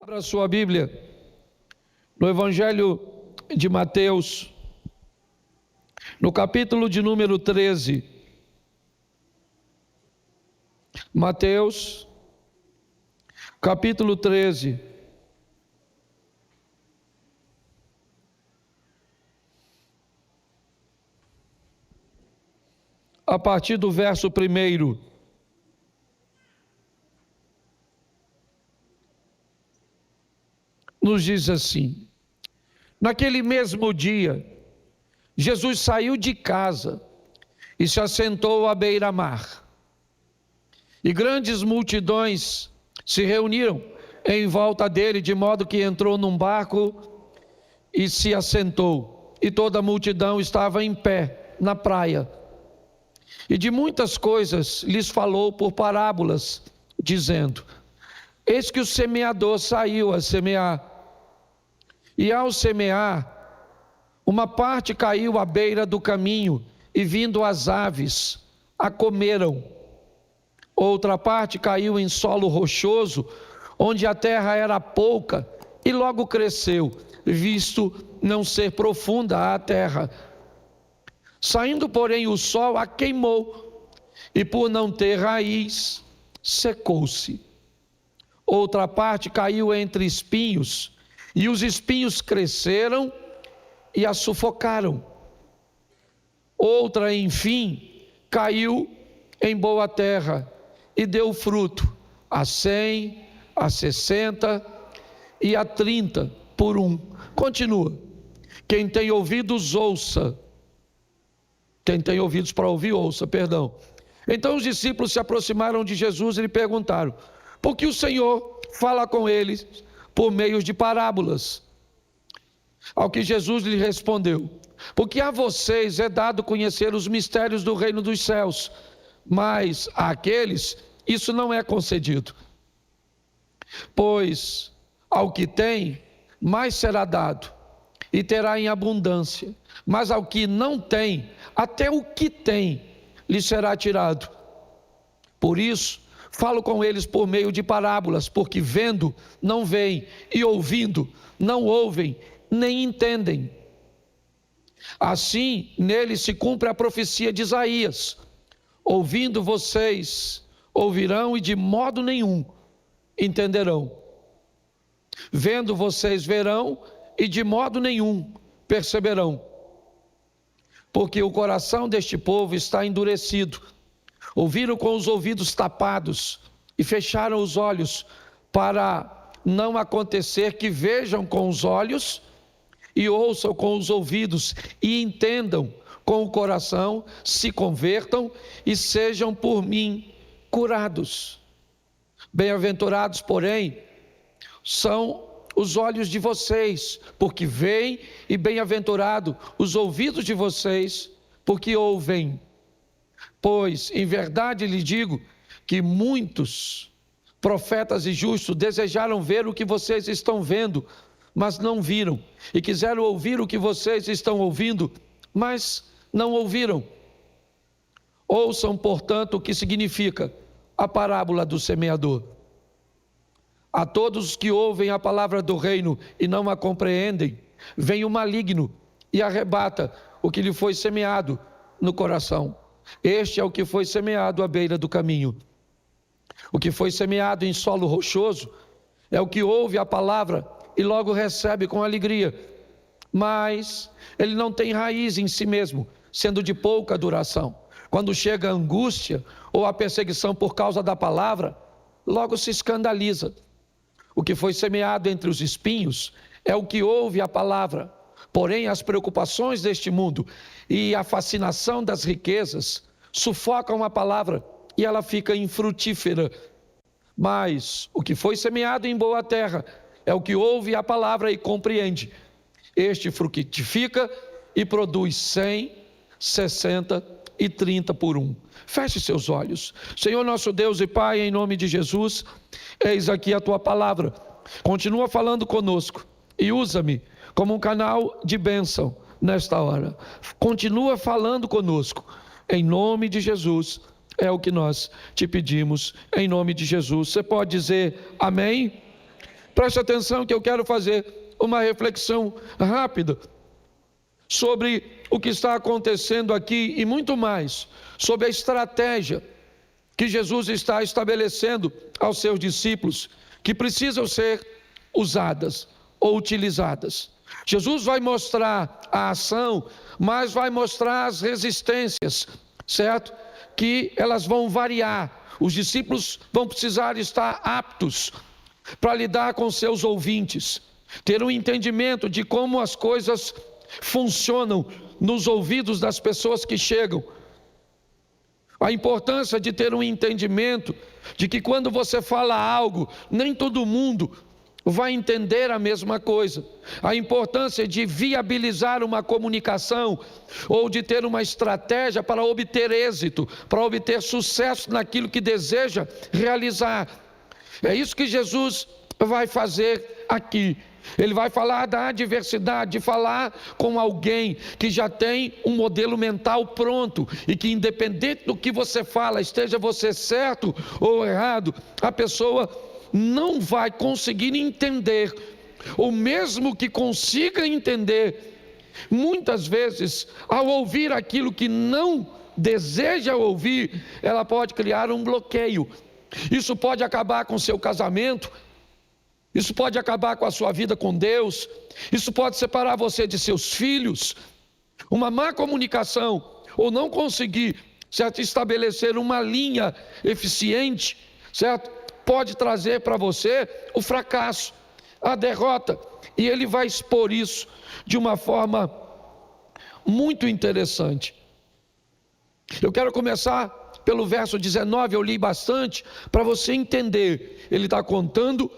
Abra sua Bíblia no Evangelho de Mateus, no capítulo de número 13. Mateus, capítulo 13. A partir do verso 1. Nos diz assim: naquele mesmo dia, Jesus saiu de casa e se assentou à beira-mar. E grandes multidões se reuniram em volta dele, de modo que entrou num barco e se assentou. E toda a multidão estava em pé na praia. E de muitas coisas lhes falou por parábolas, dizendo: eis que o semeador saiu a semear. E ao semear, uma parte caiu à beira do caminho, e vindo as aves, a comeram. Outra parte caiu em solo rochoso, onde a terra era pouca, e logo cresceu, visto não ser profunda a terra. Saindo, porém, o sol a queimou, e por não ter raiz, secou-se. Outra parte caiu entre espinhos, e os espinhos cresceram e a sufocaram. Outra, enfim, caiu em boa terra e deu fruto, a 100, a 60 e a 30 por um. Continua. Quem tem ouvidos, ouça. Quem tem ouvidos para ouvir, ouça, perdão. Então os discípulos se aproximaram de Jesus e lhe perguntaram: por que o Senhor fala com eles por meio de parábolas? Ao que Jesus lhe respondeu: porque a vocês é dado conhecer os mistérios do reino dos céus, mas àqueles isso não é concedido. Pois ao que tem, mais será dado, e terá em abundância. Mas ao que não tem, até o que tem lhe será tirado. Por isso, falo com eles por meio de parábolas, porque vendo, não veem, e ouvindo, não ouvem, nem entendem. Assim, nele se cumpre a profecia de Isaías: ouvindo vocês, ouvirão e de modo nenhum entenderão. Vendo vocês verão e de modo nenhum perceberão. Porque o coração deste povo está endurecido. Ouviram com os ouvidos tapados e fecharam os olhos, para não acontecer que vejam com os olhos e ouçam com os ouvidos e entendam com o coração, se convertam e sejam por mim curados. Bem-aventurados, porém, são os olhos de vocês, porque veem, e bem-aventurado os ouvidos de vocês, porque ouvem. Pois, em verdade lhe digo, que muitos profetas e justos desejaram ver o que vocês estão vendo, mas não viram, e quiseram ouvir o que vocês estão ouvindo, mas não ouviram. Ouçam, portanto, o que significa a parábola do semeador. A todos os que ouvem a palavra do reino e não a compreendem, vem o maligno e arrebata o que lhe foi semeado no coração. Este é o que foi semeado à beira do caminho. O que foi semeado em solo rochoso é o que ouve a palavra e logo recebe com alegria, mas ele não tem raiz em si mesmo, sendo de pouca duração. Quando chega a angústia ou a perseguição por causa da palavra, logo se escandaliza. O que foi semeado entre os espinhos é o que ouve a palavra, porém as preocupações deste mundo e a fascinação das riquezas sufocam a palavra e ela fica infrutífera. Mas o que foi semeado em boa terra é o que ouve a palavra e compreende. Este frutifica e produz 100, 60 e 30 por um. Feche seus olhos. Senhor nosso Deus e Pai, em nome de Jesus, eis aqui a Tua palavra. Continua falando conosco e usa-me como um canal de bênção nesta hora. Continua falando conosco, em nome de Jesus. É o que nós te pedimos, em nome de Jesus. Você pode dizer amém? Preste atenção que eu quero fazer uma reflexão rápida sobre o que está acontecendo aqui e muito mais sobre a estratégia que Jesus está estabelecendo aos seus discípulos, que precisam ser usadas ou utilizadas. Jesus vai mostrar a ação, mas vai mostrar as resistências, certo? Que elas vão variar. Os discípulos vão precisar estar aptos para lidar com seus ouvintes, ter um entendimento de como as coisas funcionam nos ouvidos das pessoas que chegam. A importância de ter um entendimento de que quando você fala algo, nem todo mundo vai entender a mesma coisa. A importância de viabilizar uma comunicação ou de ter uma estratégia para obter êxito, para obter sucesso naquilo que deseja realizar. É isso que Jesus vai fazer aqui. Ele vai falar da adversidade, de falar com alguém que já tem um modelo mental pronto e que, independente do que você fala, esteja você certo ou errado, a pessoa não vai conseguir entender, ou mesmo que consiga entender, muitas vezes, ao ouvir aquilo que não deseja ouvir, ela pode criar um bloqueio. Isso pode acabar com o seu casamento, isso pode acabar com a sua vida com Deus, isso pode separar você de seus filhos. Uma má comunicação, ou não conseguir, certo, estabelecer uma linha eficiente, certo, pode trazer para você o fracasso, a derrota, e ele vai expor isso de uma forma muito interessante. Eu quero começar pelo verso 19, eu li bastante, para você entender. Ele está contando,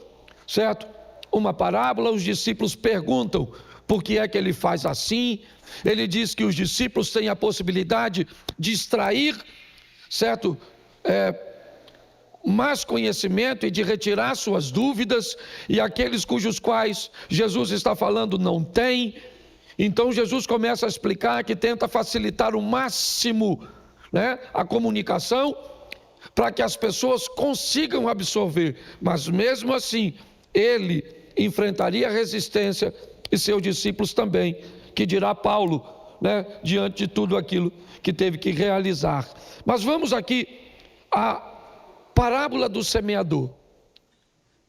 certo, uma parábola, os discípulos perguntam por que é que ele faz assim. Ele diz que os discípulos têm a possibilidade de extrair, certo, mais conhecimento e de retirar suas dúvidas, e aqueles cujos quais Jesus está falando não têm. Então Jesus começa a explicar que tenta facilitar o máximo, a comunicação, para que as pessoas consigam absorver, mas mesmo assim ele enfrentaria resistência, e seus discípulos também, que dirá Paulo, diante de tudo aquilo que teve que realizar. Mas vamos aqui à parábola do semeador.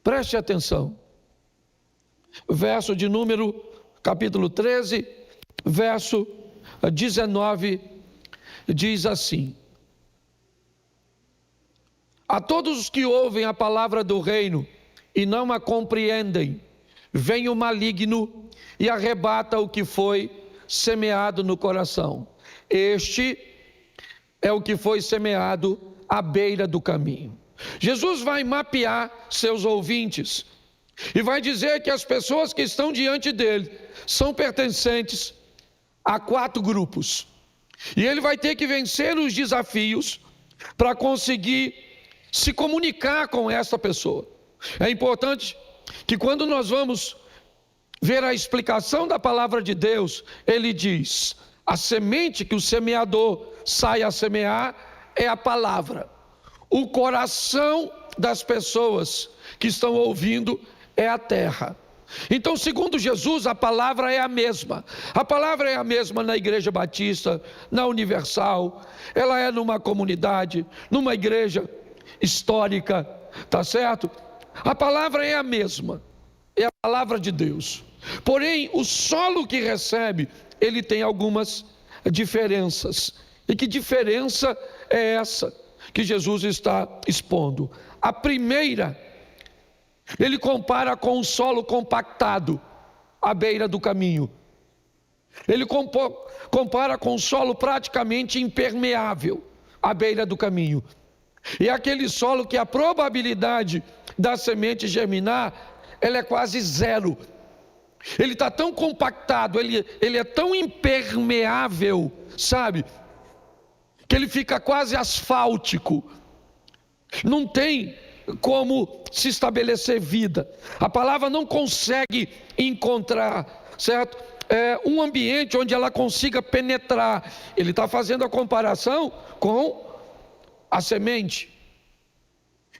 Preste atenção. Verso de número, capítulo 13, verso 19, diz assim: a todos os que ouvem a palavra do reino e não a compreendem, vem o maligno e arrebata o que foi semeado no coração. Este é o que foi semeado à beira do caminho. Jesus vai mapear seus ouvintes e vai dizer que as pessoas que estão diante dele são pertencentes a 4 grupos. E ele vai ter que vencer os desafios para conseguir se comunicar com essa pessoa. É importante que quando nós vamos ver a explicação da palavra de Deus, ele diz: a semente que o semeador sai a semear é a palavra. O coração das pessoas que estão ouvindo é a terra. Então, segundo Jesus, a palavra é a mesma. A palavra é a mesma na Igreja Batista, na Universal, ela é numa comunidade, numa igreja histórica, tá certo? A palavra é a mesma, é a palavra de Deus. Porém, o solo que recebe, ele tem algumas diferenças. E que diferença é essa que Jesus está expondo? A primeira, ele compara com o solo compactado à beira do caminho. Ele compara com o solo praticamente impermeável à beira do caminho. E aquele solo que a probabilidade da semente germinar, ela é quase zero. Ele está tão compactado, ele é tão impermeável, sabe? Que ele fica quase asfáltico. Não tem como se estabelecer vida. A palavra não consegue encontrar, certo? Um ambiente onde ela consiga penetrar. Ele está fazendo a comparação com a semente.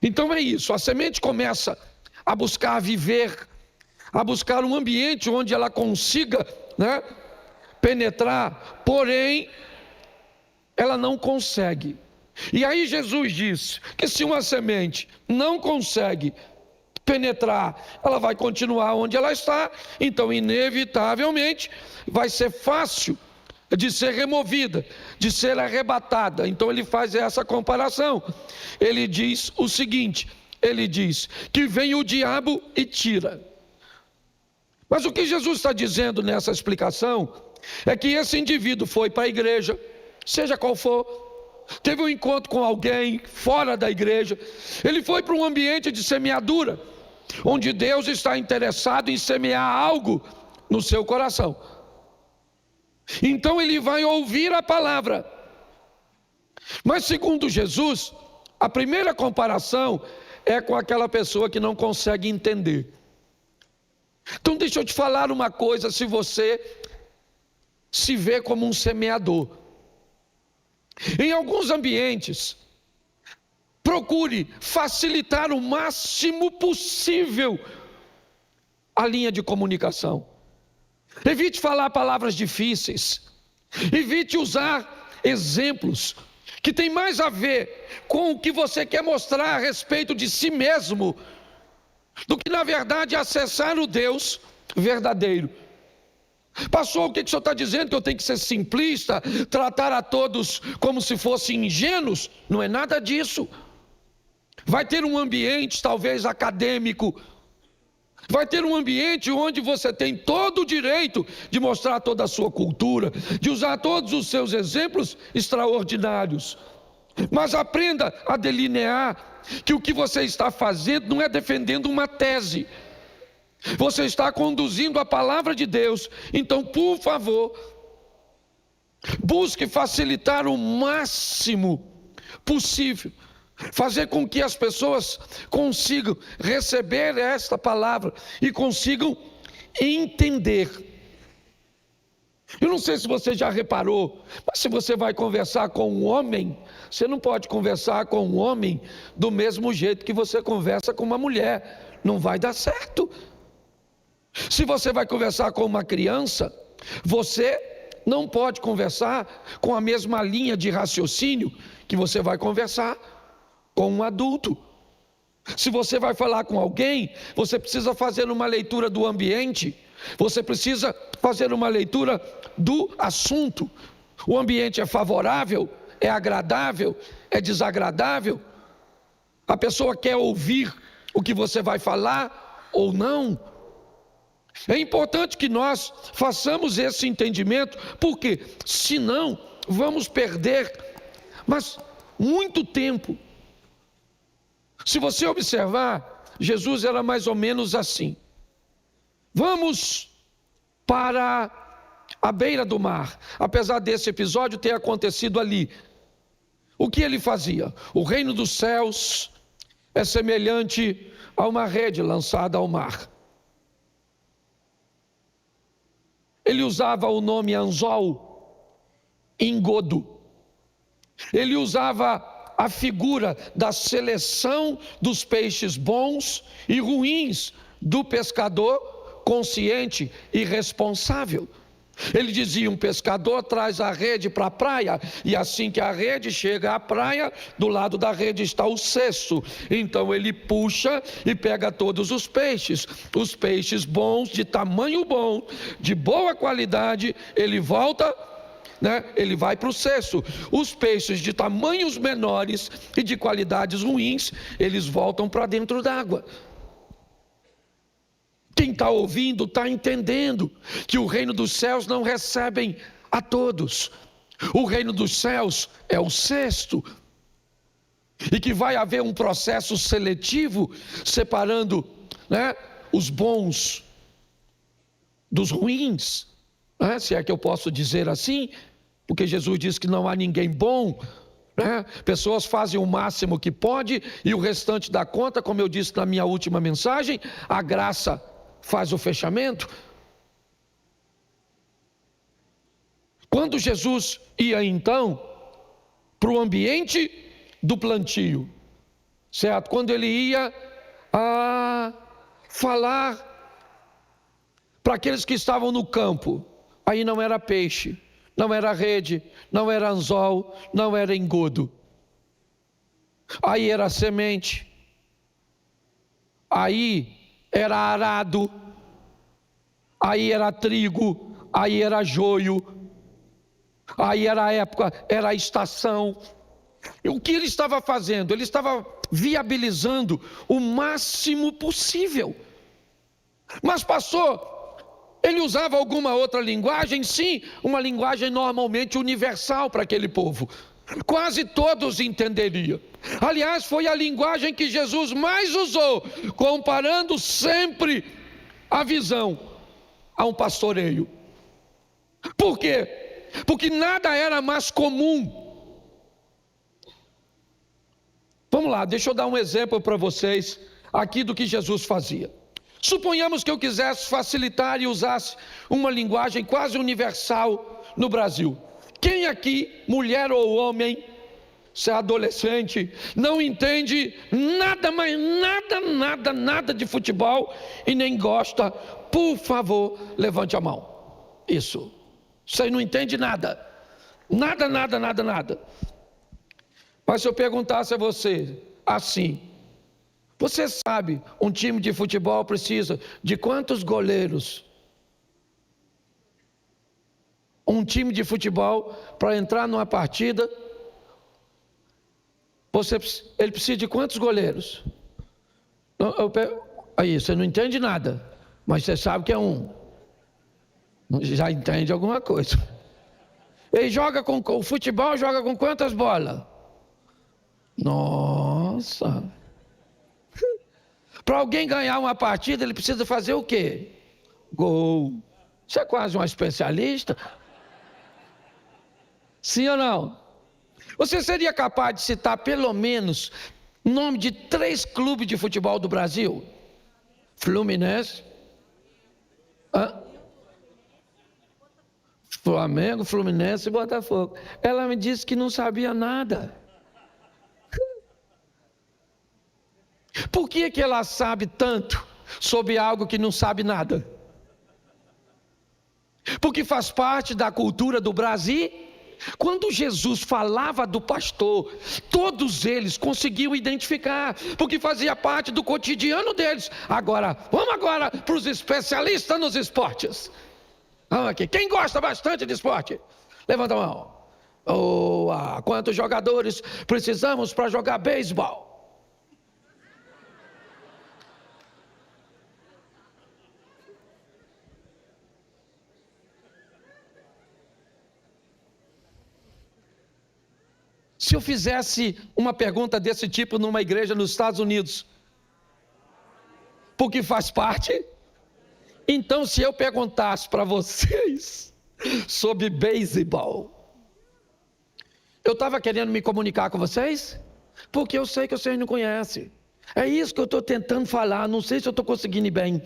Então é isso, a semente começa a buscar viver, a buscar um ambiente onde ela consiga, penetrar, porém, ela não consegue. E aí Jesus diz que se uma semente não consegue penetrar, ela vai continuar onde ela está, então inevitavelmente vai ser fácil de ser removida, de ser arrebatada. Então ele faz essa comparação. Ele diz o seguinte, ele diz que vem o diabo e tira. Mas o que Jesus está dizendo nessa explicação é que esse indivíduo foi para a igreja, seja qual for, teve um encontro com alguém fora da igreja, ele foi para um ambiente de semeadura, onde Deus está interessado em semear algo no seu coração. Então ele vai ouvir a palavra. Mas segundo Jesus, a primeira comparação é com aquela pessoa que não consegue entender. Então deixa eu te falar uma coisa, se você se vê como um semeador. Em alguns ambientes, procure facilitar o máximo possível a linha de comunicação. Evite falar palavras difíceis. Evite usar exemplos que tem mais a ver com o que você quer mostrar a respeito de si mesmo, do que na verdade acessar o Deus verdadeiro. Pastor, o que o senhor está dizendo? Que eu tenho que ser simplista, tratar a todos como se fossem ingênuos? Não é nada disso. Vai ter um ambiente talvez acadêmico, vai ter um ambiente onde você tem todo o direito de mostrar toda a sua cultura, de usar todos os seus exemplos extraordinários. Mas aprenda a delinear que o que você está fazendo não é defendendo uma tese, você está conduzindo a palavra de Deus. Então, por favor, busque facilitar o máximo possível, fazer com que as pessoas consigam receber esta palavra e consigam entender. Eu não sei se você já reparou, mas se você vai conversar com um homem, você não pode conversar com um homem do mesmo jeito que você conversa com uma mulher, não vai dar certo. Se você vai conversar com uma criança, você não pode conversar com a mesma linha de raciocínio que você vai conversar com um adulto. Se você vai falar com alguém, você precisa fazer uma leitura do ambiente, você precisa fazer uma leitura do assunto. O ambiente é favorável, é agradável, é desagradável? A pessoa quer ouvir o que você vai falar ou não? É importante que nós façamos esse entendimento, porque senão vamos perder, mas muito tempo. Se você observar, Jesus era mais ou menos assim. Vamos para a beira do mar, apesar desse episódio ter acontecido ali. O que ele fazia? O reino dos céus é semelhante a uma rede lançada ao mar. Ele usava o nome anzol, engodo. Ele usava a figura da seleção dos peixes bons e ruins do pescador consciente e responsável. Ele dizia: um pescador traz a rede para a praia, e assim que a rede chega à praia, do lado da rede está o cesto. Então ele puxa e pega todos os peixes bons, de tamanho bom, de boa qualidade, ele volta, ele vai para o cesto. Os peixes de tamanhos menores e de qualidades ruins, eles voltam para dentro d'água. Quem está ouvindo está entendendo que o reino dos céus não recebem a todos. O reino dos céus é o cesto, e que vai haver um processo seletivo separando os bons dos ruins, se é que eu posso dizer assim, porque Jesus diz que não há ninguém bom. Pessoas fazem o máximo que pode e o restante da conta, como eu disse na minha última mensagem, a graça faz o fechamento. Quando Jesus ia então para o ambiente do plantio, certo? Quando ele ia falar para aqueles que estavam no campo. Aí não era peixe, não era rede, não era anzol, não era engodo. Aí era semente, aí era arado, aí era trigo, aí era joio, aí era a época, era a estação. O que ele estava fazendo? Ele estava viabilizando o máximo possível. Mas pastor, ele usava alguma outra linguagem? Sim, uma linguagem normalmente universal para aquele povo. Quase todos entenderiam. Aliás, foi a linguagem que Jesus mais usou, comparando sempre a visão a um pastoreio. Por quê? Porque nada era mais comum. Vamos lá, deixa eu dar um exemplo para vocês aqui do que Jesus fazia. Suponhamos que eu quisesse facilitar e usasse uma linguagem quase universal no Brasil. Quem aqui, mulher ou homem, se é adolescente, não entende nada, mas nada de futebol e nem gosta? Por favor, levante a mão. Isso. Você não entende nada. Nada. Mas se eu perguntasse a você assim: você sabe, um time de futebol precisa de quantos goleiros? Um time de futebol, para entrar numa partida, ele precisa de quantos goleiros? Aí, você não entende nada, mas você sabe que é um. Já entende alguma coisa. Ele joga o futebol joga com quantas bolas? Nossa! Para alguém ganhar uma partida, ele precisa fazer o quê? Gol. Você é quase um especialista? Sim ou não? Você seria capaz de citar pelo menos o nome de 3 clubes de futebol do Brasil? Fluminense? Flamengo, Fluminense e Botafogo. Ela me disse que não sabia nada. Por que ela sabe tanto sobre algo que não sabe nada? Porque faz parte da cultura do Brasil. Quando Jesus falava do pastor, todos eles conseguiam identificar, porque fazia parte do cotidiano deles. Agora, vamos para os especialistas nos esportes. Vamos aqui. Quem gosta bastante de esporte? Levanta a mão. Quantos jogadores precisamos para jogar beisebol? Se eu fizesse uma pergunta desse tipo numa igreja nos Estados Unidos, porque faz parte? Então, se eu perguntasse para vocês sobre beisebol, eu estava querendo me comunicar com vocês? Porque eu sei que vocês não conhecem. É isso que eu estou tentando falar, não sei se eu estou conseguindo ir bem.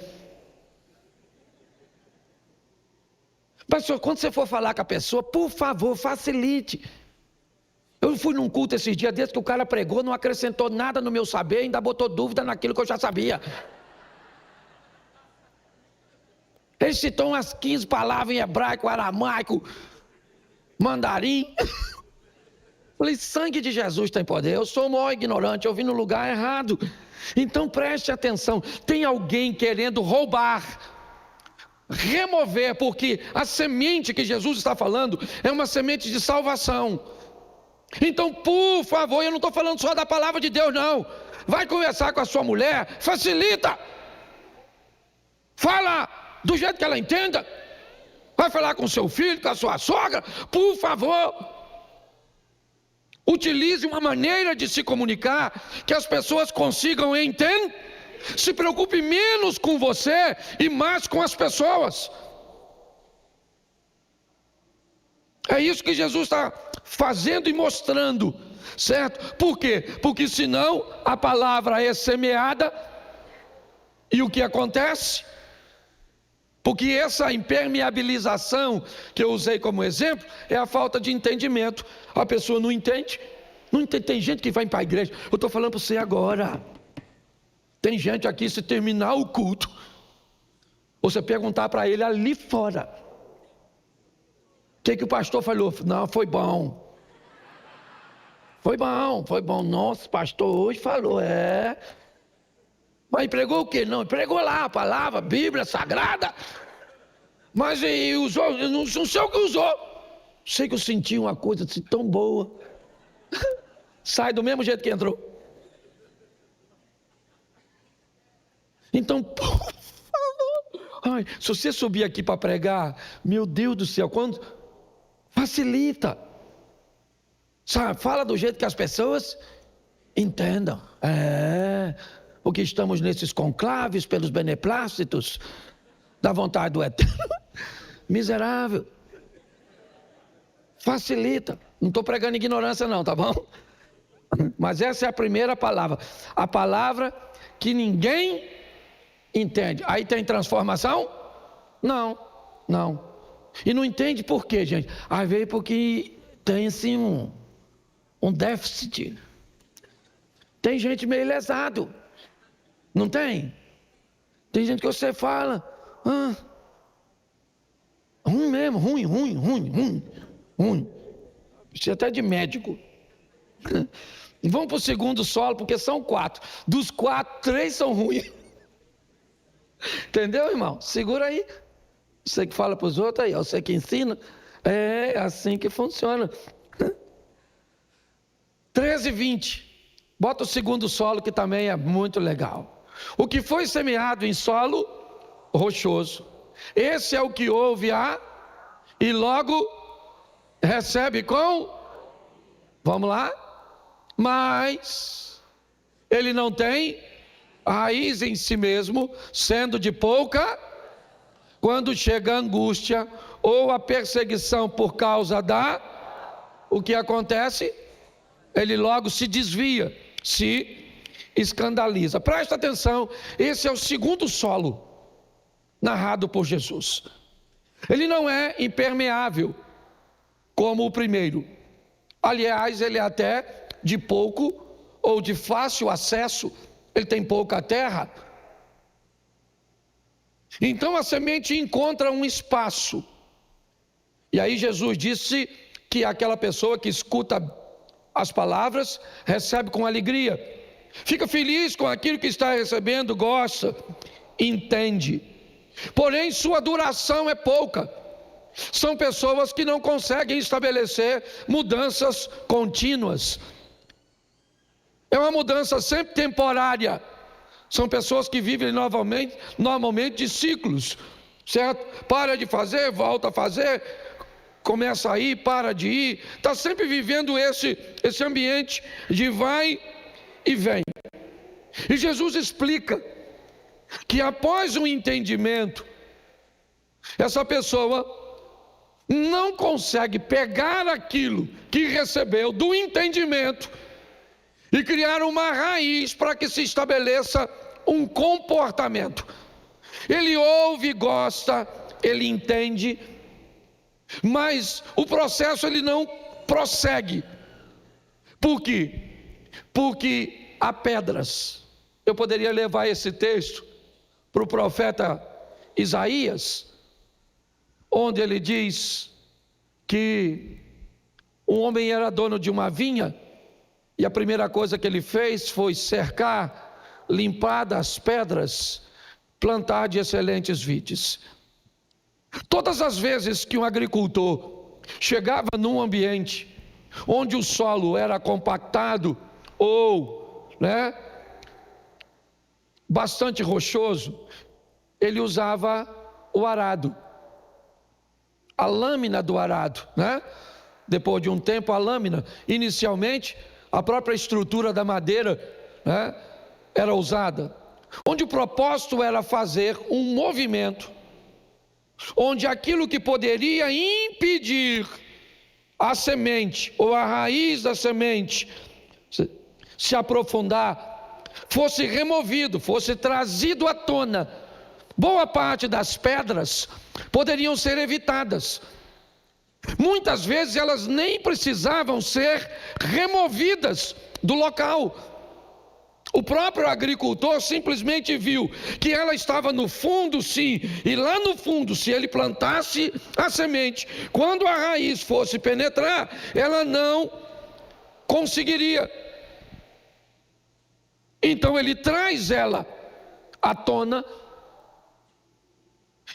Pastor, quando você for falar com a pessoa, por favor, facilite. Eu fui num culto esses dias desde que o cara pregou, não acrescentou nada no meu saber, ainda botou dúvida naquilo que eu já sabia. Ele citou umas 15 palavras em hebraico, aramaico, mandarim. Falei, sangue de Jesus tem poder. Eu sou o maior ignorante, eu vim no lugar errado. Então preste atenção, tem alguém querendo roubar, remover, porque a semente que Jesus está falando é uma semente de salvação. Então, por favor, eu não estou falando só da palavra de Deus, não. Vai conversar com a sua mulher, facilita. Fala do jeito que ela entenda. Vai falar com seu filho, com a sua sogra, por favor. Utilize uma maneira de se comunicar que as pessoas consigam entender. Se preocupe menos com você e mais com as pessoas. É isso que Jesus está fazendo e mostrando, certo? Por quê? Porque senão a palavra é semeada e o que acontece? Porque essa impermeabilização que eu usei como exemplo é a falta de entendimento. A pessoa não entende. Não entende. Tem gente que vai para a igreja. Eu estou falando para você agora. Tem gente aqui, se terminar o culto, você perguntar para ele ali fora, o que o pastor falou? Não, foi bom. Foi bom. Nossa, pastor hoje falou, Mas pregou o quê? Não, pregou lá a palavra, a Bíblia Sagrada. Mas e usou, eu não sei o que usou. Sei que eu senti uma coisa assim tão boa. Sai do mesmo jeito que entrou. Então, ai, se você subir aqui para pregar, meu Deus do céu, quando facilita. Sabe, fala do jeito que as pessoas entendam. Porque estamos nesses conclaves pelos beneplácitos da vontade do Eterno. Miserável. Facilita. Não estou pregando ignorância não, tá bom? Mas essa é a primeira palavra. A palavra que ninguém entende. Aí tem transformação? Não. E não entende por quê, gente? Aí veio porque tem assim um déficit. Tem gente meio lesado. Não tem? Tem gente que você fala, ruim mesmo, ruim. Precisa até de médico. Vamos para o segundo solo, porque são 4. Dos 4, 3 são ruins. Entendeu, irmão? Segura aí. Você que fala para os outros aí, você que ensina. É assim que funciona. 13:20. Bota o segundo solo, que também é muito legal. O que foi semeado em solo rochoso, esse é o que ouve e logo recebe com, vamos lá, mas ele não tem raiz em si mesmo, sendo de pouca, quando chega a angústia ou a perseguição por causa o que acontece? Ele logo se desvia, se escandaliza. Presta atenção, esse é o segundo solo narrado por Jesus. Ele não é impermeável como o primeiro. Aliás, ele é até de pouco ou de fácil acesso, ele tem pouca terra. Então a semente encontra um espaço. E aí Jesus disse que aquela pessoa que escuta as palavras recebe com alegria. Fica feliz com aquilo que está recebendo, gosta, entende. Porém, sua duração é pouca. São pessoas que não conseguem estabelecer mudanças contínuas. É uma mudança sempre temporária. São pessoas que vivem normalmente de ciclos, certo? Para de fazer, volta a fazer, começa a ir, para de ir. Está sempre vivendo esse ambiente de vai e vem. E Jesus explica que após o entendimento, essa pessoa não consegue pegar aquilo que recebeu do entendimento e criar uma raiz para que se estabeleça um comportamento. Ele ouve, gosta, ele entende, mas o processo ele não prossegue. Por quê? Porque há pedras. Eu poderia levar esse texto para o profeta Isaías, onde ele diz que um homem era dono de uma vinha, e a primeira coisa que ele fez foi cercar, limpar das pedras, plantar de excelentes vides. Todas as vezes que um agricultor chegava num ambiente onde o solo era compactado ou, bastante rochoso, ele usava o arado, a lâmina do arado, Depois de um tempo, a lâmina, inicialmente, a própria estrutura da madeira, era usada, onde o propósito era fazer um movimento, onde aquilo que poderia impedir a semente ou a raiz da semente se aprofundar, fosse removido, fosse trazido à tona. Boa parte das pedras poderiam ser evitadas. Muitas vezes elas nem precisavam ser removidas do local. O próprio agricultor simplesmente viu que ela estava no fundo, sim, e lá no fundo, se ele plantasse a semente, quando a raiz fosse penetrar, ela não conseguiria. Então ele traz ela à tona.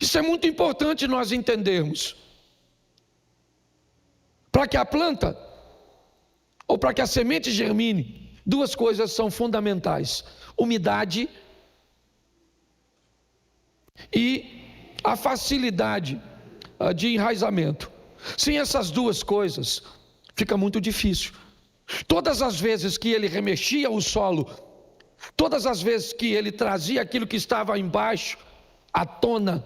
Isso é muito importante nós entendermos. Para que a planta, ou para que a semente germine, duas coisas são fundamentais: umidade e a facilidade de enraizamento. Sem essas duas coisas, fica muito difícil. Todas as vezes que ele remexia o solo, todas as vezes que ele trazia aquilo que estava embaixo à tona,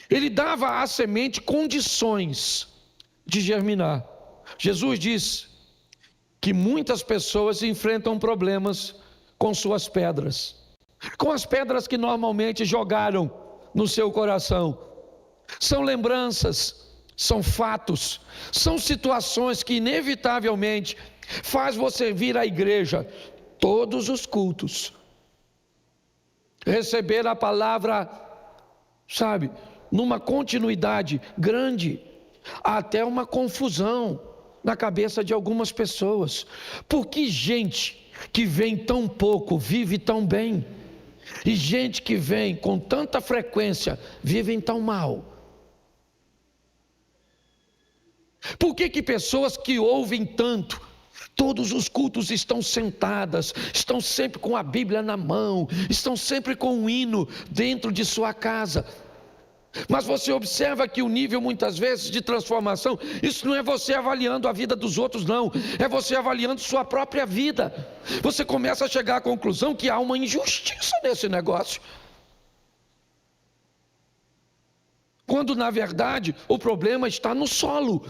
ele dava à semente condições de germinar. Jesus diz que muitas pessoas enfrentam problemas com suas pedras, com as pedras que normalmente jogaram no seu coração. São lembranças, são fatos, são situações que inevitavelmente faz você vir à igreja todos os cultos, receber a palavra, sabe, numa continuidade grande, até uma confusão na cabeça de algumas pessoas. Porque gente que vem tão pouco vive tão bem, e gente que vem com tanta frequência vivem tão mal? Por que pessoas que ouvem tanto, todos os cultos estão sentadas, estão sempre com a Bíblia na mão, estão sempre com um hino dentro de sua casa? Mas você observa que o nível muitas vezes de transformação, isso não é você avaliando a vida dos outros, não, é você avaliando sua própria vida. Você começa a chegar à conclusão que há uma injustiça nesse negócio, quando na verdade o problema está no solo.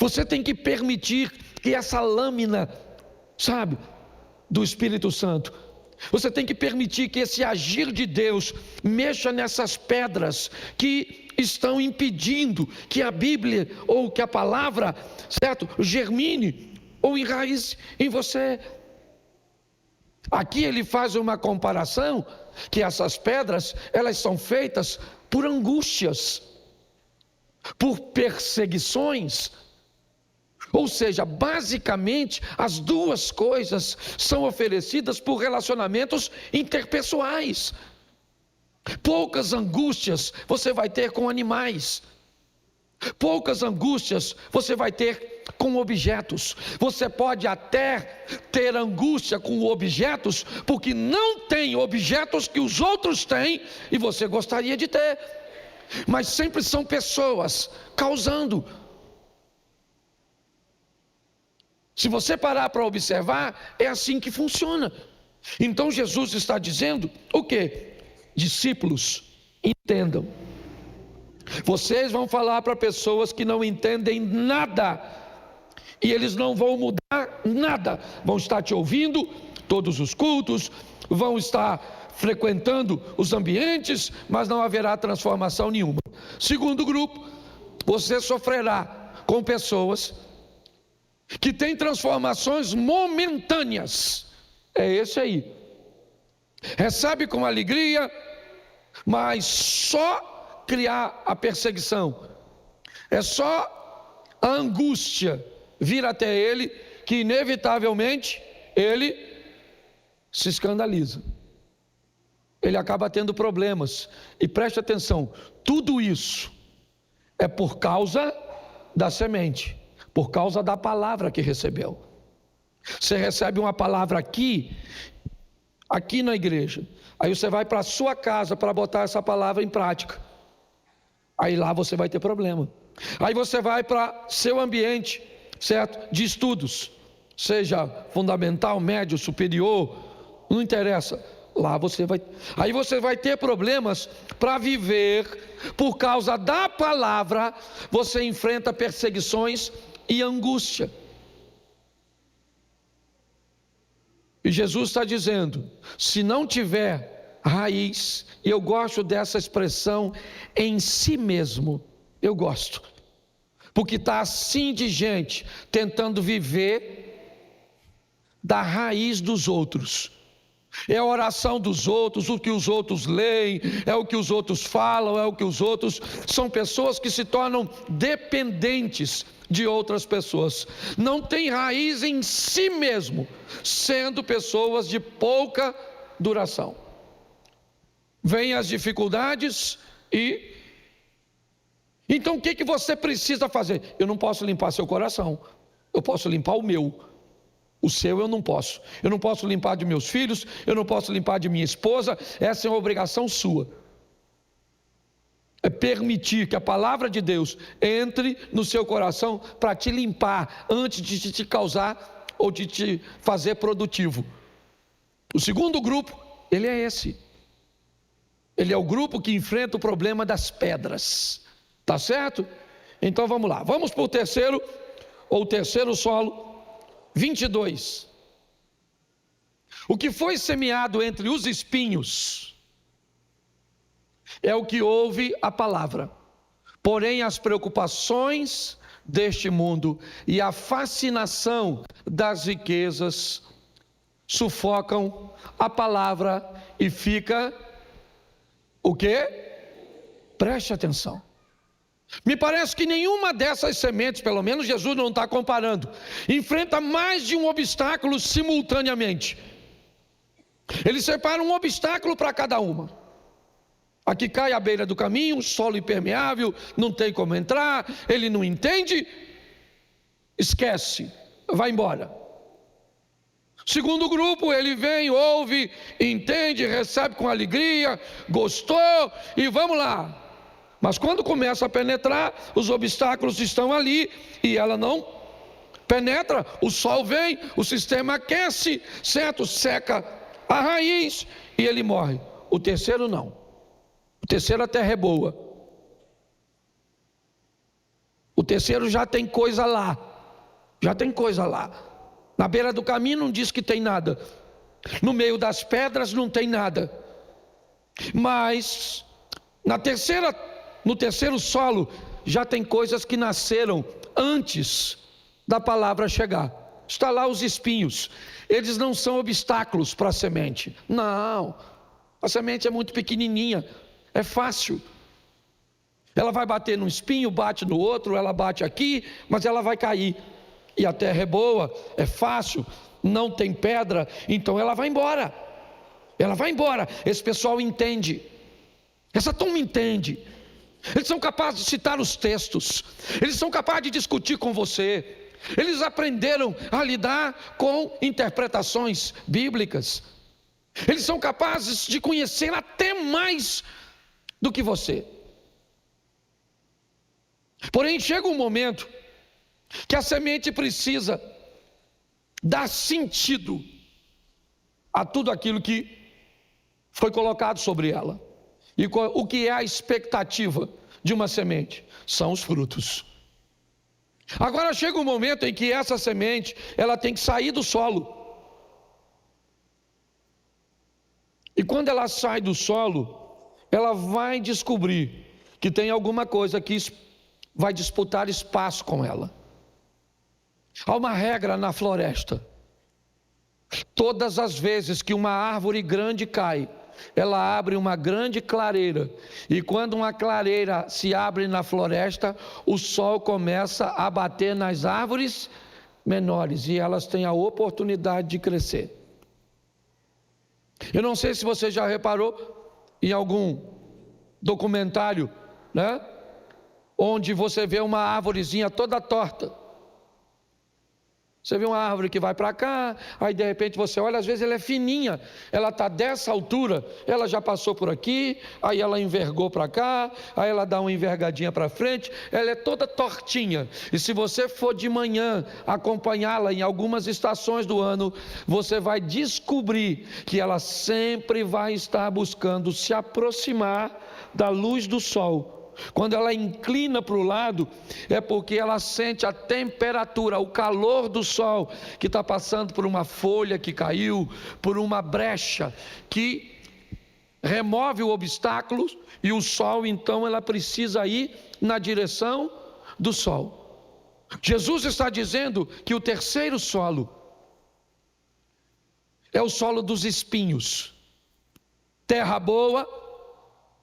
Você tem que permitir que essa lâmina, sabe, do Espírito Santo, você tem que permitir que esse agir de Deus mexa nessas pedras que estão impedindo que a Bíblia ou que a palavra, certo, germine ou enraize em você. Aqui ele faz uma comparação que essas pedras, elas são feitas por angústias, por perseguições. Ou seja, basicamente, as duas coisas são oferecidas por relacionamentos interpessoais. Poucas angústias você vai ter com animais. Poucas angústias você vai ter com objetos. Você pode até ter angústia com objetos, porque não tem objetos que os outros têm e você gostaria de ter. Mas sempre são pessoas causando. Se você parar para observar, é assim que funciona. Então Jesus está dizendo o quê? Discípulos, entendam. Vocês vão falar para pessoas que não entendem nada, e eles não vão mudar nada. Vão estar te ouvindo todos os cultos, vão estar frequentando os ambientes, mas não haverá transformação nenhuma. Segundo grupo, você sofrerá com pessoas que tem transformações momentâneas. É esse aí. Recebe com alegria, mas só criar a perseguição. É só a angústia vir até ele, que inevitavelmente ele se escandaliza. Ele acaba tendo problemas. E preste atenção, tudo isso é por causa da semente, por causa da palavra que recebeu. Você recebe uma palavra aqui na igreja, aí você vai para a sua casa para botar essa palavra em prática, aí lá você vai ter problema. Aí você vai para seu ambiente, certo, de estudos, seja fundamental, médio, superior, não interessa, lá você vai ter problemas para viver. Por causa da palavra, você enfrenta perseguições e angústia. E Jesus está dizendo, se não tiver raiz, e eu gosto dessa expressão, em si mesmo, eu gosto, porque está assim de gente tentando viver da raiz dos outros. É a oração dos outros, o que os outros leem, é o que os outros falam, é o que os outros... São pessoas que se tornam dependentes de outras pessoas. Não tem raiz em si mesmo, sendo pessoas de pouca duração. Vêm as dificuldades e... Então o que você precisa fazer? Eu não posso limpar seu coração, eu posso limpar o meu. O seu eu não posso. Eu não posso limpar de meus filhos, eu não posso limpar de minha esposa. Essa é uma obrigação sua. É permitir que a palavra de Deus entre no seu coração para te limpar antes de te causar ou de te fazer produtivo. O segundo grupo, ele é esse. Ele é o grupo que enfrenta o problema das pedras. Tá certo? Então vamos lá. Vamos para o terceiro, ou o terceiro solo. 22. O que foi semeado entre os espinhos é o que ouve a palavra. Porém, as preocupações deste mundo e a fascinação das riquezas sufocam a palavra e fica o quê? Preste atenção. Me parece que nenhuma dessas sementes, pelo menos Jesus não está comparando, enfrenta mais de um obstáculo simultaneamente. Ele separa um obstáculo para cada uma. Aqui cai à beira do caminho, solo impermeável, não tem como entrar, ele não entende, esquece, vai embora. Segundo grupo, ele vem, ouve, entende, recebe com alegria, gostou e vamos lá. Mas quando começa a penetrar, os obstáculos estão ali e ela não penetra. O sol vem, o sistema aquece, certo? Seca a raiz e ele morre. O terceiro não. O terceiro a terra é boa. O terceiro já tem coisa lá. Já tem coisa lá. Na beira do caminho não diz que tem nada. No meio das pedras não tem nada. Mas no terceiro solo, já tem coisas que nasceram antes da palavra chegar. Está lá os espinhos. Eles não são obstáculos para a semente. Não, a semente é muito pequenininha, é fácil. Ela vai bater num espinho, bate no outro, ela bate aqui, mas ela vai cair. E a terra é boa, é fácil, não tem pedra, então ela vai embora. Ela vai embora. Esse pessoal entende. Essa turma entende. Eles são capazes de citar os textos, eles são capazes de discutir com você, eles aprenderam a lidar com interpretações bíblicas, eles são capazes de conhecer até mais do que você. Porém, chega um momento que a semente precisa dar sentido a tudo aquilo que foi colocado sobre ela. E o que é a expectativa de uma semente? São os frutos. Agora chega um momento em que essa semente, ela tem que sair do solo. E quando ela sai do solo, ela vai descobrir que tem alguma coisa que vai disputar espaço com ela. Há uma regra na floresta. Todas as vezes que uma árvore grande cai, ela abre uma grande clareira, e quando uma clareira se abre na floresta, o sol começa a bater nas árvores menores, e elas têm a oportunidade de crescer. Eu não sei se você já reparou em algum documentário, né, onde você vê uma árvorezinha toda torta. Você vê uma árvore que vai para cá, aí de repente você olha, às vezes ela é fininha, ela está dessa altura, ela já passou por aqui, aí ela envergou para cá, aí ela dá uma envergadinha para frente, ela é toda tortinha. E se você for de manhã acompanhá-la em algumas estações do ano, você vai descobrir que ela sempre vai estar buscando se aproximar da luz do sol. Quando ela inclina para o lado, é porque ela sente a temperatura, o calor do sol, que está passando por uma folha que caiu, por uma brecha, que remove o obstáculo, e o sol, então, ela precisa ir na direção do sol. Jesus está dizendo que o terceiro solo é o solo dos espinhos. Terra boa,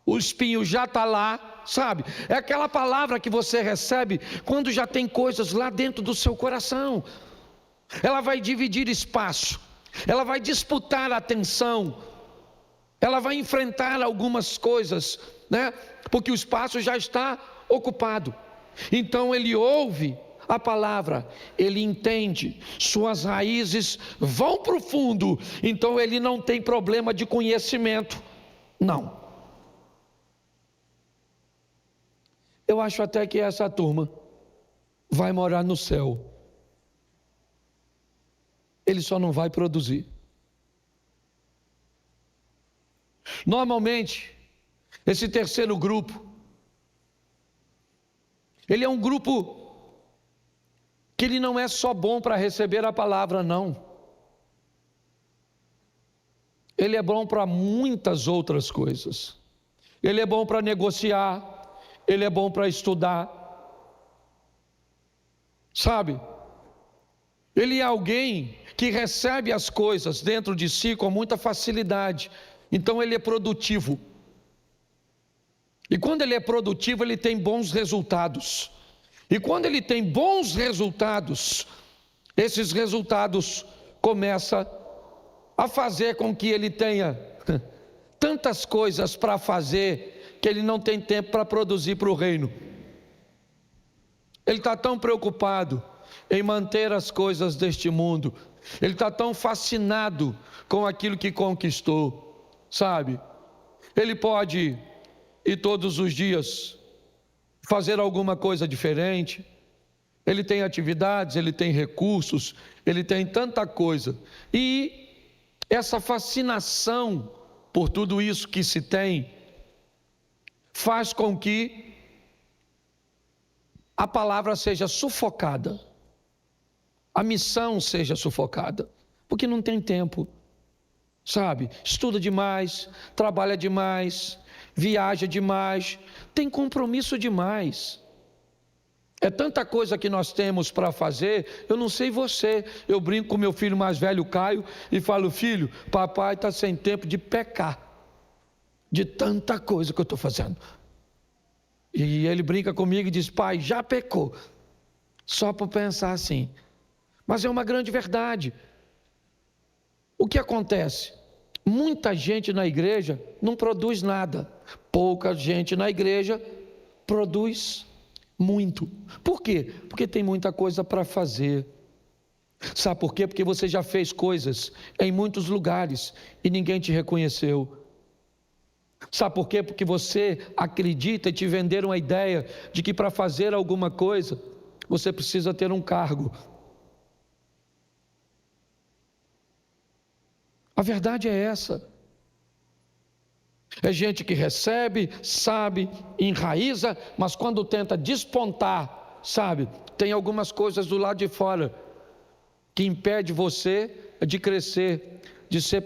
o espinho já está lá, sabe? É aquela palavra que você recebe quando já tem coisas lá dentro do seu coração. Ela vai dividir espaço, ela vai disputar a atenção, ela vai enfrentar algumas coisas, né? Porque o espaço já está ocupado. Então ele ouve a palavra, ele entende, suas raízes vão para o fundo, então ele não tem problema de conhecimento, não. Eu acho até que essa turma vai morar no céu. Ele só não vai produzir. Normalmente, esse terceiro grupo, ele é um grupo que ele não é só bom para receber a palavra, não. Ele é bom para muitas outras coisas. Ele é bom para negociar, ele é bom para estudar. Sabe? Ele é alguém que recebe as coisas dentro de si com muita facilidade. Então ele é produtivo. E quando ele é produtivo, ele tem bons resultados. E quando ele tem bons resultados, esses resultados começam a fazer com que ele tenha tantas coisas para fazer, que ele não tem tempo para produzir para o reino. Ele está tão preocupado em manter as coisas deste mundo, ele está tão fascinado com aquilo que conquistou, sabe? Ele pode ir todos os dias fazer alguma coisa diferente, ele tem atividades, ele tem recursos, ele tem tanta coisa, e essa fascinação por tudo isso que se tem, faz com que a palavra seja sufocada, a missão seja sufocada, porque não tem tempo, sabe? Estuda demais, trabalha demais, viaja demais, tem compromisso demais. É tanta coisa que nós temos para fazer, eu não sei você, eu brinco com meu filho mais velho, Caio, e falo: filho, papai está sem tempo de pecar, de tanta coisa que eu estou fazendo. E ele brinca comigo e diz: pai, já pecou, só por pensar assim. Mas é uma grande verdade. O que acontece? Muita gente na igreja não produz nada, pouca gente na igreja produz muito. Por quê? Porque tem muita coisa para fazer. Sabe por quê? Porque você já fez coisas em muitos lugares e ninguém te reconheceu. Sabe por quê? Porque você acredita e te venderam a ideia de que para fazer alguma coisa você precisa ter um cargo. A verdade é essa. É gente que recebe, sabe, enraiza, mas quando tenta despontar, sabe, tem algumas coisas do lado de fora que impede você de crescer, de ser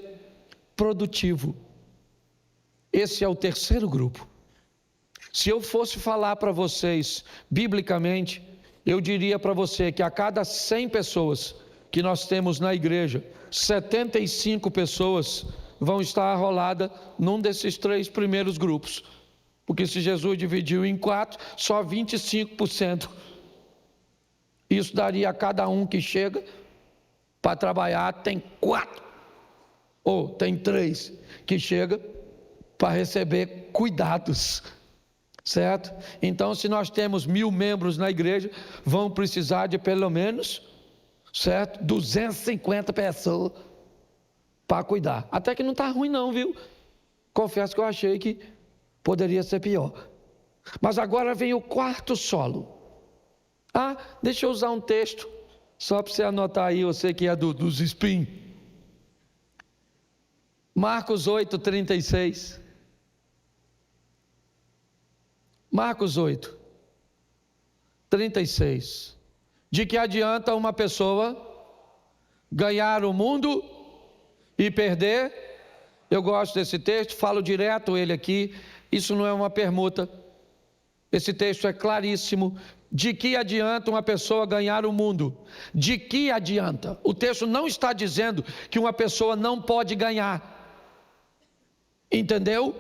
produtivo. Esse é o terceiro grupo. Se eu fosse falar para vocês, biblicamente, eu diria para você que a cada 100 pessoas que nós temos na igreja, 75 pessoas vão estar arroladas num desses 3 primeiros grupos. Porque se Jesus dividiu em 4, só 25%. Isso daria a cada um que chega para trabalhar, tem 4, ou tem 3 que chega para receber cuidados, certo? Então, se nós temos 1000 membros na igreja, vão precisar de pelo menos, certo, 250 pessoas para cuidar. Até que não está ruim não, viu? Confesso que eu achei que poderia ser pior. Mas agora vem o quarto solo. Deixa eu usar um texto, só para você anotar aí, você que é dos espinhos. Marcos 8, 36. Marcos 8, 36. De que adianta uma pessoa ganhar o mundo e perder? Eu gosto desse texto, falo direto ele aqui, isso não é uma permuta. Esse texto é claríssimo, De que adianta uma pessoa ganhar o mundo? De que adianta? O texto não está dizendo que uma pessoa não pode ganhar. Entendeu?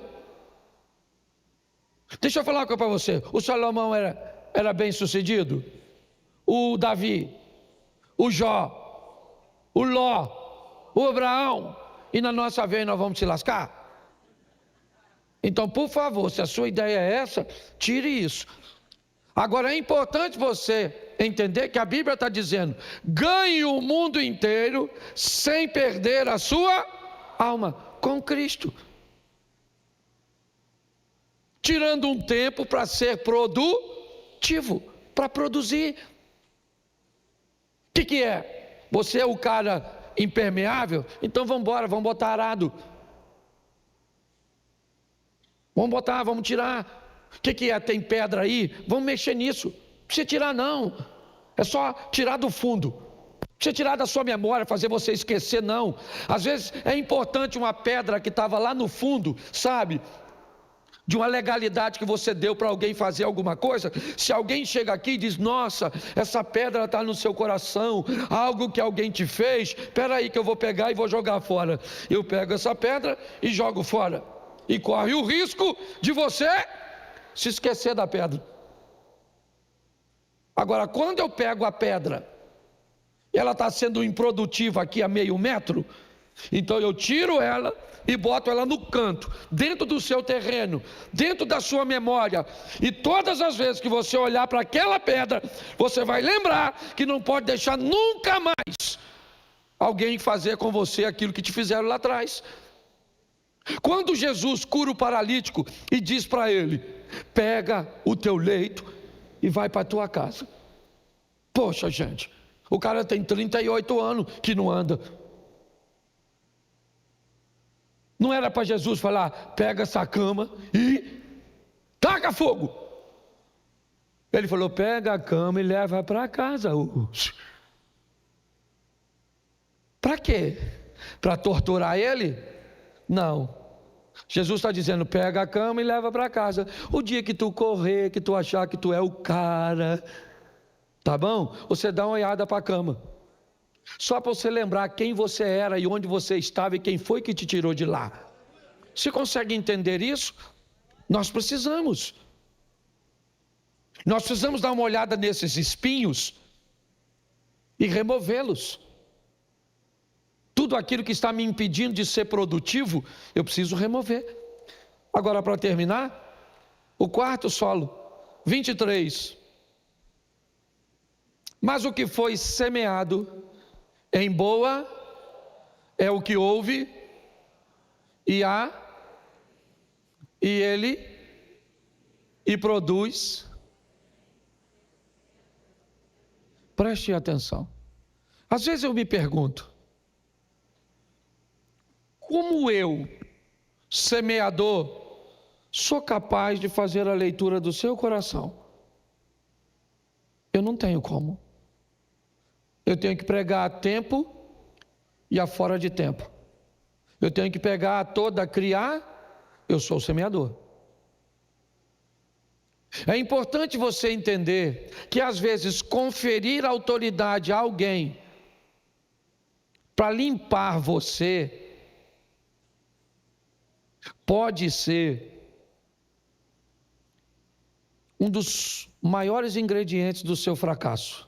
Deixa eu falar uma coisa para você. O Salomão era bem sucedido? O Davi, o Jó, o Ló, o Abraão, e na nossa vez nós vamos se lascar? Então, por favor, se a sua ideia é essa, tire isso. Agora, é importante você entender que a Bíblia está dizendo: ganhe o mundo inteiro sem perder a sua alma, com Cristo. Tirando um tempo para ser produtivo, para produzir. O que é? Você é o cara impermeável? Então vamos embora, vamos botar arado. Vamos tirar. O que é? Tem pedra aí? Vamos mexer nisso. Não precisa tirar não. É só tirar do fundo. Não precisa tirar da sua memória, fazer você esquecer não. Às vezes é importante uma pedra que estava lá no fundo, sabe? De uma legalidade que você deu para alguém fazer alguma coisa. Se alguém chega aqui e diz: nossa, essa pedra está no seu coração, algo que alguém te fez, espera aí que eu vou pegar e vou jogar fora. Eu pego essa pedra e jogo fora. E corre o risco de você se esquecer da pedra. Agora, quando eu pego a pedra, ela está sendo improdutiva aqui a meio metro, então eu tiro ela e boto ela no canto, dentro do seu terreno, dentro da sua memória. E todas as vezes que você olhar para aquela pedra, você vai lembrar que não pode deixar nunca mais alguém fazer com você aquilo que te fizeram lá atrás. Quando Jesus cura o paralítico e diz para ele: pega o teu leito e vai para a tua casa. Poxa, gente, o cara tem 38 anos que não anda. Não era para Jesus falar: pega essa cama e taca fogo. Ele falou: pega a cama e leva para casa. Para quê? Para torturar ele? Não. Jesus está dizendo: pega a cama e leva para casa. O dia que tu correr, que tu achar que tu é o cara, tá bom? Você dá uma olhada para a cama. Só para você lembrar quem você era e onde você estava e quem foi que te tirou de lá. Você consegue entender isso? Nós precisamos. Nós precisamos dar uma olhada nesses espinhos e removê-los. Tudo aquilo que está me impedindo de ser produtivo, eu preciso remover. Agora, para terminar, o quarto solo, 23. Mas o que foi semeado em boa é o que ouve e produz. Preste atenção. Às vezes eu me pergunto: como eu, semeador, sou capaz de fazer a leitura do seu coração? Eu não tenho como. Eu tenho que pregar a tempo e a fora de tempo. Eu tenho que pegar a toda, criar. Eu sou o semeador. É importante você entender que às vezes conferir autoridade a alguém para limpar você pode ser um dos maiores ingredientes do seu fracasso.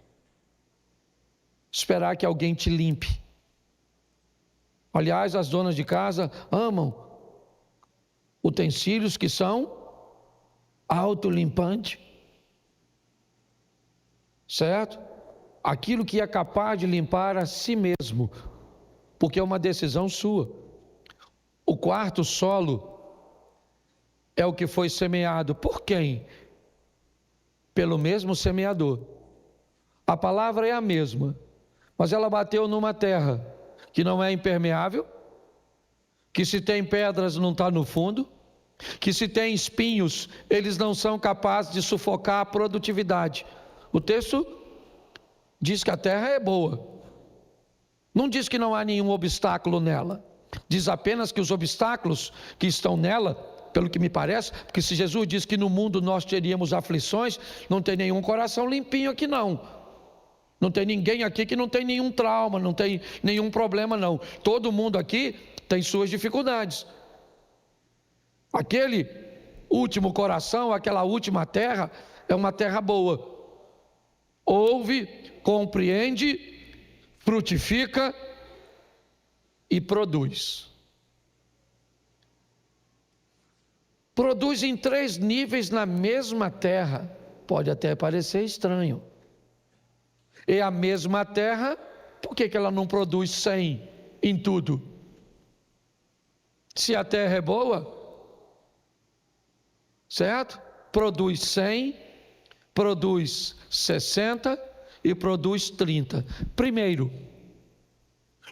Esperar que alguém te limpe. Aliás, as donas de casa amam utensílios que são autolimpantes, certo? Aquilo que é capaz de limpar a si mesmo, porque é uma decisão sua. O quarto solo é o que foi semeado. Por quem? Pelo mesmo semeador. A palavra é a mesma, mas ela bateu numa terra que não é impermeável, que se tem pedras não está no fundo, que se tem espinhos, eles não são capazes de sufocar a produtividade. O texto diz que a terra é boa, não diz que não há nenhum obstáculo nela, diz apenas que os obstáculos que estão nela pelo que me parece, porque se Jesus diz que no mundo nós teríamos aflições, não tem nenhum coração limpinho aqui não. Não tem ninguém aqui que não tem nenhum trauma, não tem nenhum problema não. Todo mundo aqui tem suas dificuldades. Aquele último coração, aquela última terra, é uma terra boa. Ouve, compreende, frutifica e produz. Produz em 3 níveis na mesma terra. Pode até parecer estranho. É a mesma terra, por que ela não produz 100 em tudo? Se a terra é boa, certo? Produz 100, produz 60 e produz 30. Primeiro,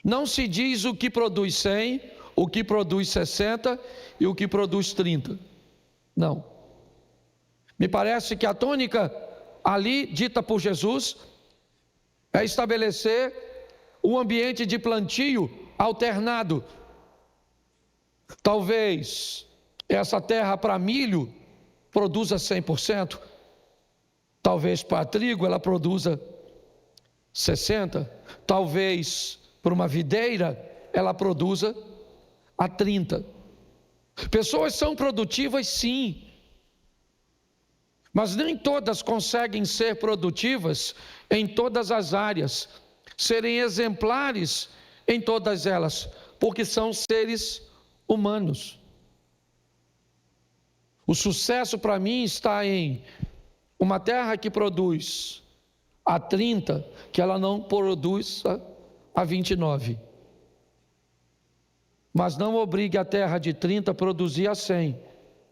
não se diz o que produz 100, o que produz 60 e o que produz 30. Não. Me parece que a tônica ali dita por Jesus é estabelecer um ambiente de plantio alternado. Talvez essa terra para milho produza 100%, talvez para trigo ela produza 60%, talvez para uma videira ela produza a 30%. Pessoas são produtivas sim, mas nem todas conseguem ser produtivas em todas as áreas, serem exemplares em todas elas, porque são seres humanos. O sucesso para mim está em uma terra que produz a 30, que ela não produz a 29. Mas não obrigue a terra de 30 a produzir a 100,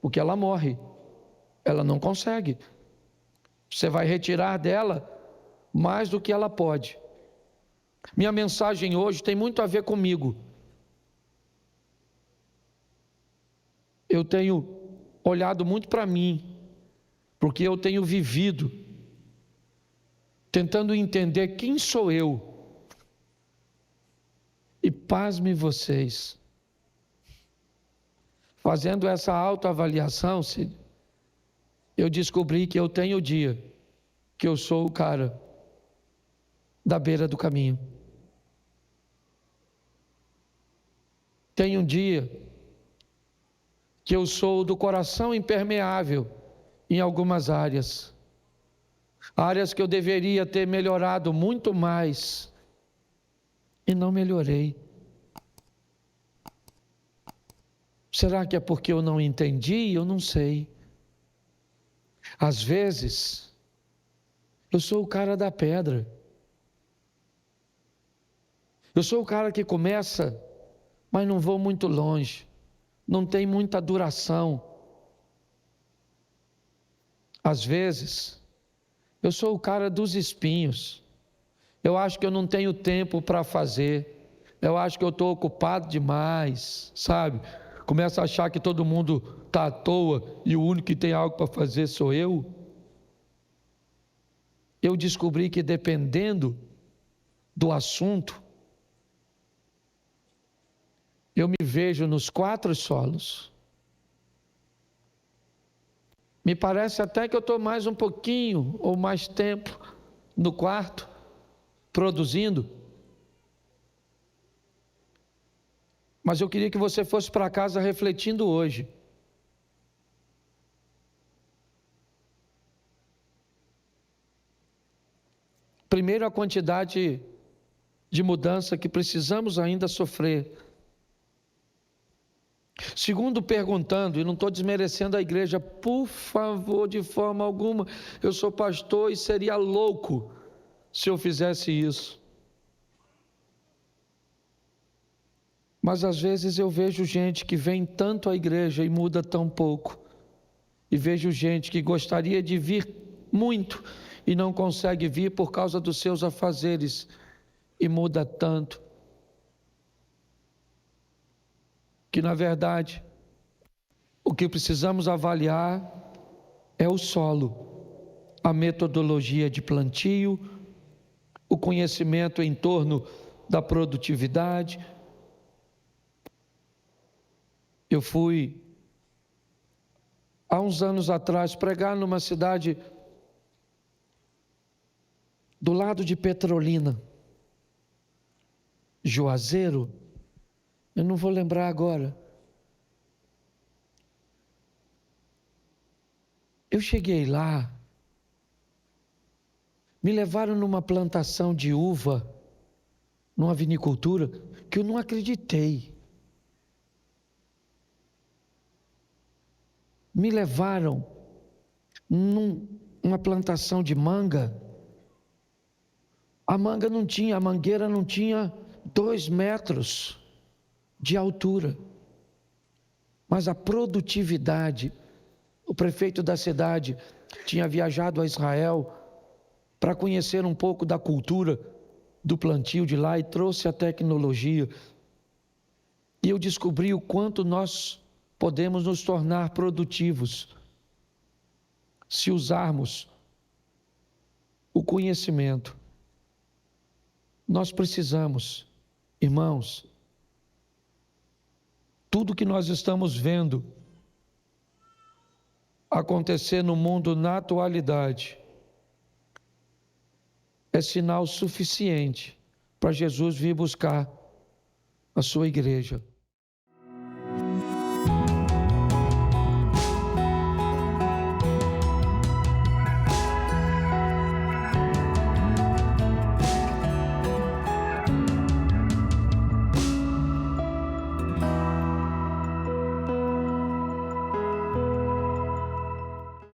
porque ela morre. Ela não consegue. Você vai retirar dela mais do que ela pode. Minha mensagem hoje tem muito a ver comigo. Eu tenho olhado muito para mim, porque eu tenho vivido, tentando entender quem sou eu. E pasmem vocês, fazendo essa autoavaliação, eu descobri que eu tenho o dia que eu sou o cara da beira do caminho. Tem um dia que eu sou do coração impermeável em algumas áreas que eu deveria ter melhorado muito mais e não melhorei. Será que é porque eu não entendi? Eu não sei. Às vezes, eu sou o cara da pedra. Eu sou o cara que começa, mas não vou muito longe. Não tem muita duração. Às vezes, eu sou o cara dos espinhos. Eu acho que eu não tenho tempo para fazer. Eu acho que eu estou ocupado demais, sabe? Começo a achar que todo mundo está à toa e o único que tem algo para fazer sou eu. Eu descobri que dependendo do assunto, eu me vejo nos 4 solos. Me parece até que eu estou mais um pouquinho ou mais tempo no quarto, produzindo. Mas eu queria que você fosse para casa refletindo hoje. Primeiro, a quantidade de mudança que precisamos ainda sofrer. Segundo, perguntando, e não estou desmerecendo a igreja, por favor, de forma alguma, eu sou pastor e seria louco se eu fizesse isso. Mas às vezes eu vejo gente que vem tanto à igreja e muda tão pouco. E vejo gente que gostaria de vir muito e não consegue vir por causa dos seus afazeres e muda tanto. Que na verdade, o que precisamos avaliar é o solo, a metodologia de plantio, o conhecimento em torno da produtividade. Eu fui há uns anos atrás, pregar numa cidade do lado de Petrolina, Juazeiro, eu não vou lembrar agora. Eu cheguei lá, me levaram numa plantação de uva, numa vinicultura, que eu não acreditei. Me levaram numa plantação de manga. A mangueira não tinha 2 metros de altura. Mas a produtividade, o prefeito da cidade tinha viajado a Israel para conhecer um pouco da cultura do plantio de lá e trouxe a tecnologia. E eu descobri o quanto nós podemos nos tornar produtivos se usarmos o conhecimento. Nós precisamos, irmãos, tudo que nós estamos vendo acontecer no mundo na atualidade é sinal suficiente para Jesus vir buscar a sua igreja.